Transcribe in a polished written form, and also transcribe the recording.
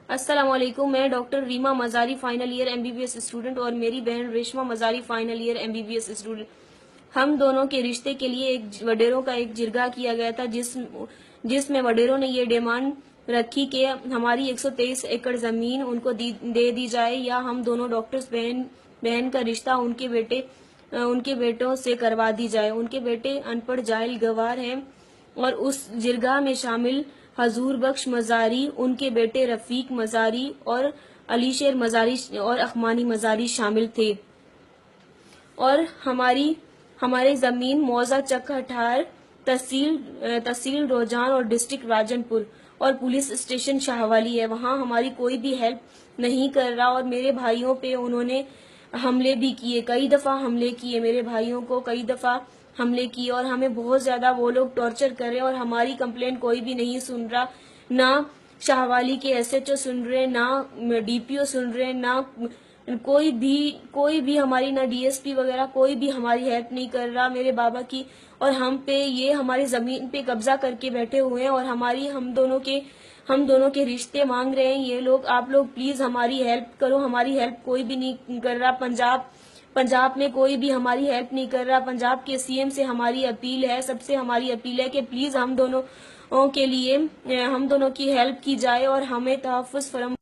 السلام علیکم، میں ڈاکٹر ریما مزاری فائنل ایئر MBBS اسٹوڈنٹ اور میری بہن ریشما مزاری فائنل ایئر MBBS اسٹوڈنٹ، ہم دونوں کے رشتے کے لیے ایک وڈیروں کا ایک جرگہ کیا گیا تھا جس میں وڈیروں نے یہ ڈیمانڈ رکھی کہ ہماری 123 ایکڑ زمین ان کو دے دی جائے یا ہم دونوں ڈاکٹرز بہن کا رشتہ ان کے بیٹوں سے کروا دی جائے۔ ان کے بیٹے ان پڑھ جاہل گوار ہیں اور اس جرگہ میں شامل حضور بخش مزاری، ان کے بیٹے رفیق مزاری اور علی شیر مزاری اور اخمانی مزاری شامل تھے، اور ہماری زمین موضع چکہ ٹھار، تحصیل روجان اور ڈسٹرکٹ راجن پور اور پولیس اسٹیشن شاہوالی ہے۔ وہاں ہماری کوئی بھی ہیلپ نہیں کر رہا اور میرے بھائیوں پہ انہوں نے حملے بھی کیے، کئی دفعہ حملے کیے، میرے بھائیوں کو کئی دفعہ حملے کیے اور ہمیں بہت زیادہ وہ لوگ ٹارچر کر رہے ہیں اور ہماری کمپلین کوئی بھی نہیں سن رہا، نہ شاہوالی کے SHO سن رہے، نہ DPO سن رہے، نہ کوئی بھی ہماری، نہ DSP وغیرہ کوئی بھی ہماری ہیلپ نہیں کر رہا میرے بابا کی، اور ہم پہ یہ ہماری زمین پہ قبضہ کر کے بیٹھے ہوئے ہیں اور ہم دونوں کے رشتے مانگ رہے ہیں یہ لوگ۔ آپ لوگ پلیز ہماری ہیلپ کرو، ہماری ہیلپ کوئی بھی نہیں کر رہا، پنجاب میں کوئی بھی ہماری ہیلپ نہیں کر رہا۔ پنجاب کے CM سے ہماری اپیل ہے، سب سے ہماری اپیل ہے کہ پلیز ہم دونوں کے لیے ہم دونوں کی ہیلپ کی جائے اور ہمیں تحفظ فرمائے۔